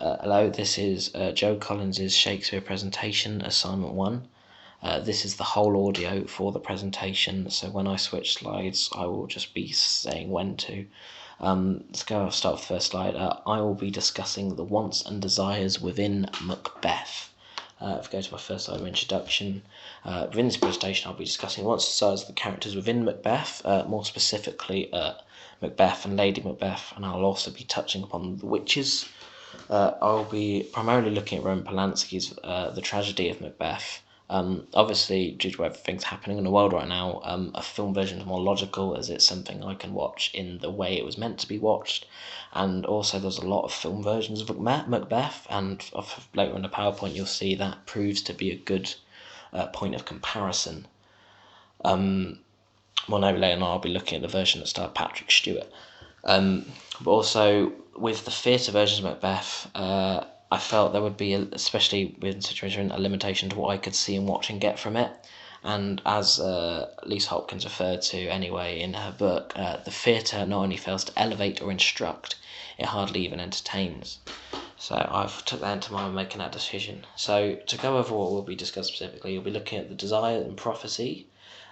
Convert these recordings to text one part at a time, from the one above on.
Hello, this is Joe Collins' Shakespeare presentation, assignment 1. This is the whole audio for the presentation, so when I switch slides, I will just be saying when to. Let's go, I'll start with the first slide. I will be discussing the wants and desires within Macbeth. If I go to my first slide of introduction, within this presentation I'll be discussing wants and desires of the characters within Macbeth, more specifically Macbeth and Lady Macbeth, and I'll also be touching upon the witches. I'll be primarily looking at Roman Polanski's The Tragedy of Macbeth. Obviously, due to everything's happening in the world right now, a film version is more logical as it's something I can watch in the way it was meant to be watched. And also there's a lot of film versions of Macbeth, and later in the PowerPoint you'll see that proves to be a good point of comparison. Later on I'll be looking at the version that starred Patrick Stewart. But also with the theatre versions of Macbeth, I felt there would be, especially in situation, a limitation to what I could see and watch and get from it. And as Lisa Hopkins referred to anyway in her book, the theatre not only fails to elevate or instruct, it hardly even entertains. So I've took that into mind when making that decision. So to go over what we'll be discussing specifically, you'll be looking at the desire and prophecy,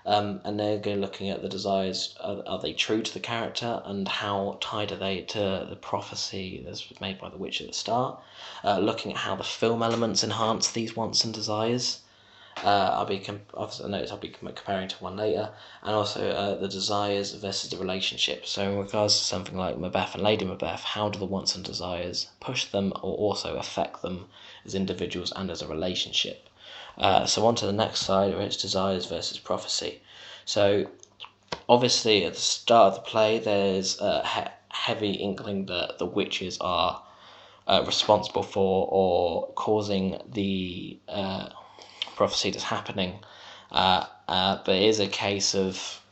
and they're going looking at the desires. Are they true to the character, and how tied are they to the prophecy that's made by the witch at the start? Looking at how the film elements enhance these wants and desires. I'll be comparing to one later, and also the desires versus the relationship. So in regards to something like Macbeth and Lady Macbeth, how do the wants and desires push them or also affect them as individuals and as a relationship? So on to the next slide, where it's desires versus prophecy. So obviously at the start of the play there's a heavy inkling that the witches are responsible for or causing the prophecy that's happening, but it is a case of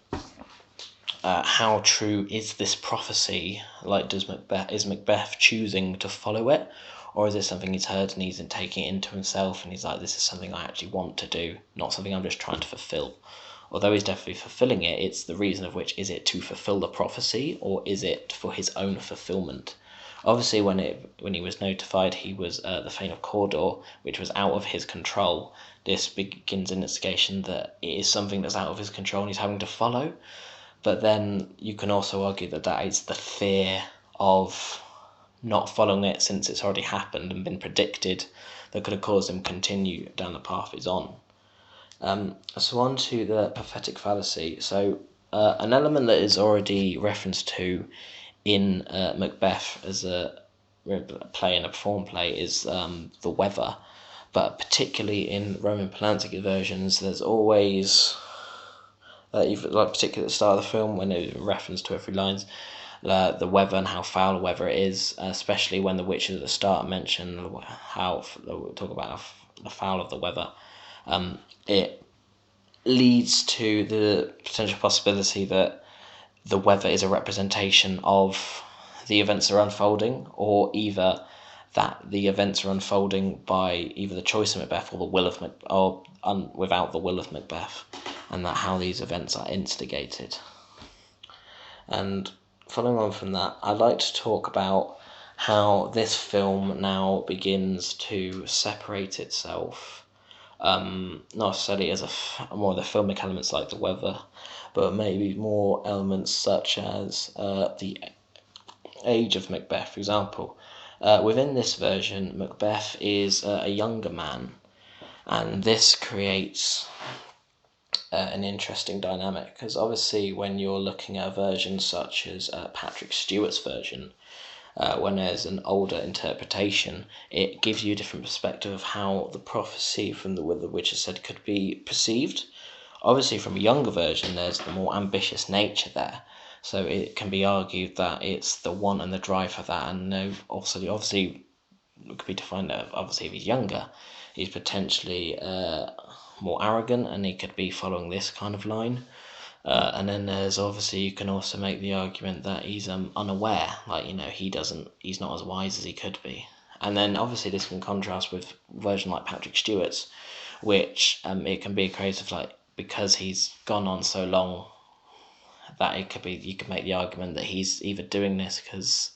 how true is this prophecy? Like, is Macbeth choosing to follow it, or is it something he's heard and he's taking it into himself and he's like, this is something I actually want to do, not something I'm just trying to fulfill? Although he's definitely fulfilling it, it's the reason of which, is it to fulfill the prophecy or is it for his own fulfillment? Obviously, when he was notified he was the Thane of Cawdor, which was out of his control, this begins an instigation that it is something that's out of his control and he's having to follow. But then you can also argue that that is the fear of not following it since it's already happened and been predicted that could have caused him to continue down the path he's on. So on to the prophetic fallacy. So an element that is already referenced to in Macbeth as a play and a performed play is the weather. But particularly in Roman Polanski versions, there's always, particularly at the start of the film, when it reference to every lines, the weather and how foul the weather it is, especially when the witches at the start mention how talk about the foul of the weather. It leads to the potential possibility that the weather is a representation of the events that are unfolding, or either that the events are unfolding by either the choice of Macbeth or the will of Macbeth, or without the will of Macbeth, and that how these events are instigated. And following on from that, I'd like to talk about how this film now begins to separate itself, not necessarily as more of the filmic elements like the weather, but maybe more elements such as the age of Macbeth, for example. Within this version, Macbeth is a younger man, and this creates an interesting dynamic, because obviously when you're looking at a version such as Patrick Stewart's version, when there's an older interpretation, it gives you a different perspective of how the prophecy from the witch has said could be perceived. Obviously from a younger version there's the more ambitious nature there, so it can be argued that it's the want and the drive for that, and obviously it could be defined that obviously if he's younger he's potentially more arrogant and he could be following this kind of line. And then there's obviously, you can also make the argument that he's unaware, he's not as wise as he could be. And then obviously this can contrast with a version like Patrick Stewart's, which it can be a case of because he's gone on so long, that you could make the argument that he's either doing this because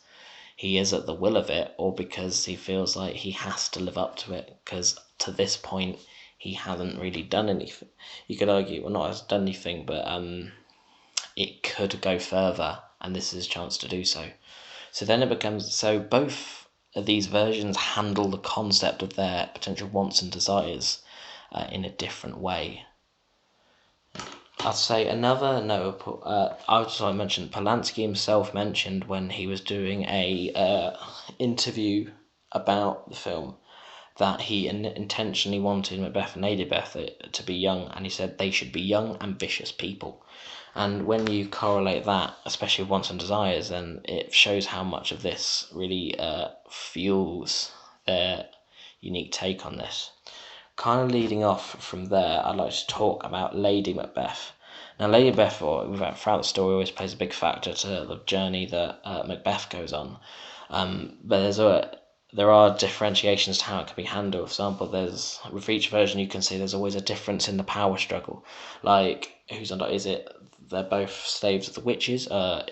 he is at the will of it, or because he feels like he has to live up to it, because to this point he hasn't really done anything. You could argue, well, not has done anything, but it could go further, and this is his chance to do so. So then it becomes, so both of these versions handle the concept of their potential wants and desires in a different way. I'd say another notable, I was like mentioned, Polanski himself mentioned when he was doing a interview about the film that he intentionally wanted Macbeth and Lady Beth to be young, and he said they should be young, ambitious people. And when you correlate that, especially with wants and desires, then it shows how much of this really fuels their unique take on this. Kind of leading off from there, I'd like to talk about Lady Macbeth. Now, Lady Macbeth, throughout the story, always plays a big factor to the journey that Macbeth goes on. But there are differentiations to how it can be handled. For example, with each version you can see there's always a difference in the power struggle. Like, who's under? Is it they're both slaves of the witches?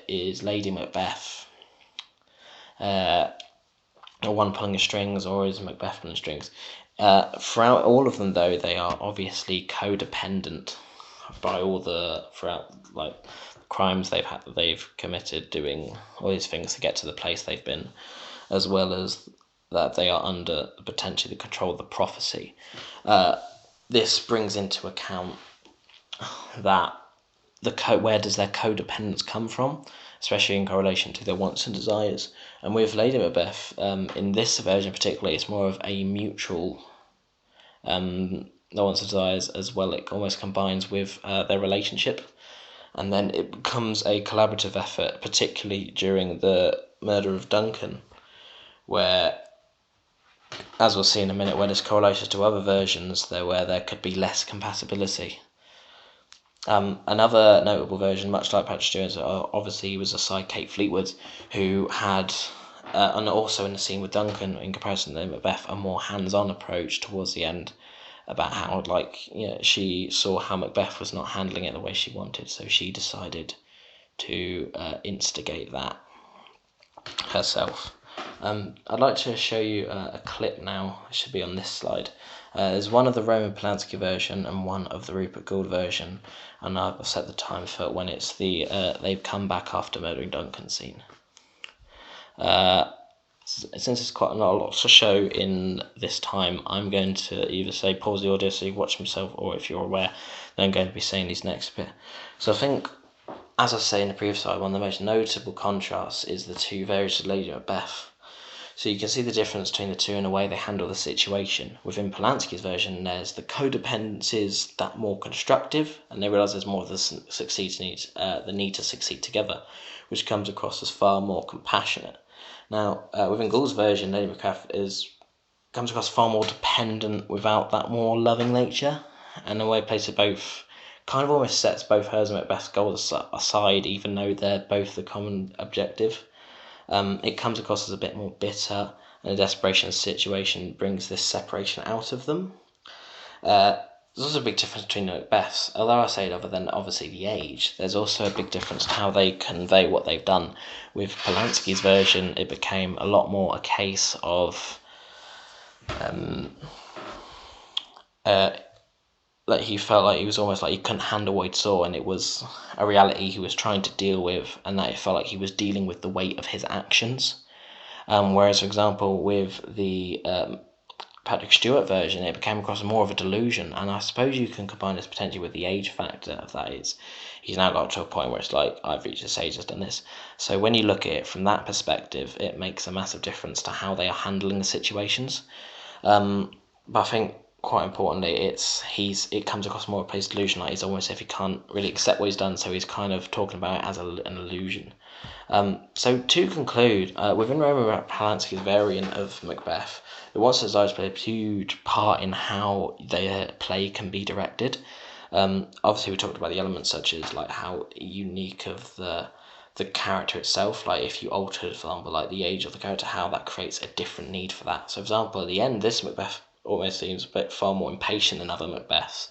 Is Lady Macbeth one pulling the strings, or is Macbeth pulling the strings? Throughout all of them, though, they are obviously codependent by throughout like crimes they've committed, doing all these things to get to the place they've been, as well as that they are under potentially the control of the prophecy. This brings into account that where does their codependence come from, especially in correlation to their wants and desires. And with Lady Macbeth, in this version particularly, it's more of a mutual wants and desires as well. It almost combines with their relationship, and then it becomes a collaborative effort, particularly during the murder of Duncan, where, as we'll see in a minute, where there's correlations to other versions where there could be less compatibility. Another notable version, much like Patrick Stewart, obviously was a side Kate Fleetwood, who had, and also in the scene with Duncan, in comparison to Macbeth, a more hands-on approach towards the end, about how she saw how Macbeth was not handling it the way she wanted, so she decided to instigate that herself. I'd like to show you a clip now. It should be on this slide. There's one of the Roman Polanski version and one of the Rupert Gould version, and I've set the time for when it's they've come back after murdering Duncan scene. Since it's quite not a lot to show in this time, I'm going to either say pause the audio so you watch myself, or if you're aware, then I'm going to be saying these next bit. So I think, as I say in the previous slide, one of the most notable contrasts is the two versions of Lady Macbeth. So you can see the difference between the two in the way they handle the situation. Within Polanski's version, there's the codependence is that more constructive, and they realise there's more of the need to succeed together, which comes across as far more compassionate. Now, within Gould's version, Lady Macbeth comes across far more dependent without that more loving nature, and the way it plays it both kind of almost sets both hers and Macbeth's goals aside, even though they're both the common objective. It comes across as a bit more bitter, and the desperation of the situation brings this separation out of them. There's also a big difference between Macbeth's. Although I say other than obviously the age, there's also a big difference in how they convey what they've done. With Polanski's version, it became a lot more a case of that he felt like he was almost like he couldn't handle what he saw, and it was a reality he was trying to deal with, and that it felt like he was dealing with the weight of his actions. Whereas, for example, with the Patrick Stewart version, it became across more of a delusion, and I suppose you can combine this potentially with the age factor of that. He's now got to a point where it's like, I've reached this age, I've done this. So when you look at it from that perspective, it makes a massive difference to how they are handling the situations. But I think, quite importantly, it comes across more of a delusion, like he's almost as if he can't really accept what he's done, so he's kind of talking about it as an illusion. So to conclude, within Roman Polanski's variant of Macbeth, the wants and desires play a huge part in how their play can be directed. Obviously, we talked about the elements such as like how unique of the character itself, like if you altered, for example, like the age of the character, how that creates a different need for that. So, for example, at the end, this Macbeth almost seems a bit far more impatient than other Macbeths,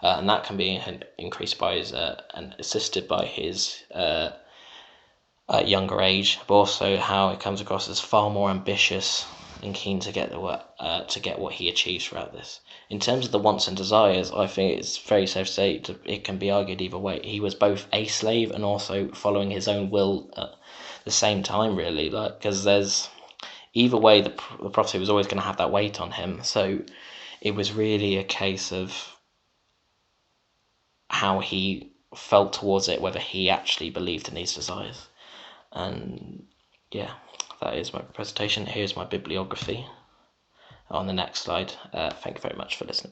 and that can be increased by his and assisted by his at a younger age, but also how it comes across as far more ambitious and keen to get what he achieves throughout this. In terms of the wants and desires, I think it's very safe to say it can be argued either way. He was both a slave and also following his own will at the same time, really. Like, because there's either way, the prophecy was always going to have that weight on him. So it was really a case of how he felt towards it, whether he actually believed in these desires. And yeah, that is my presentation. Here's my bibliography on the next slide. Thank you very much for listening.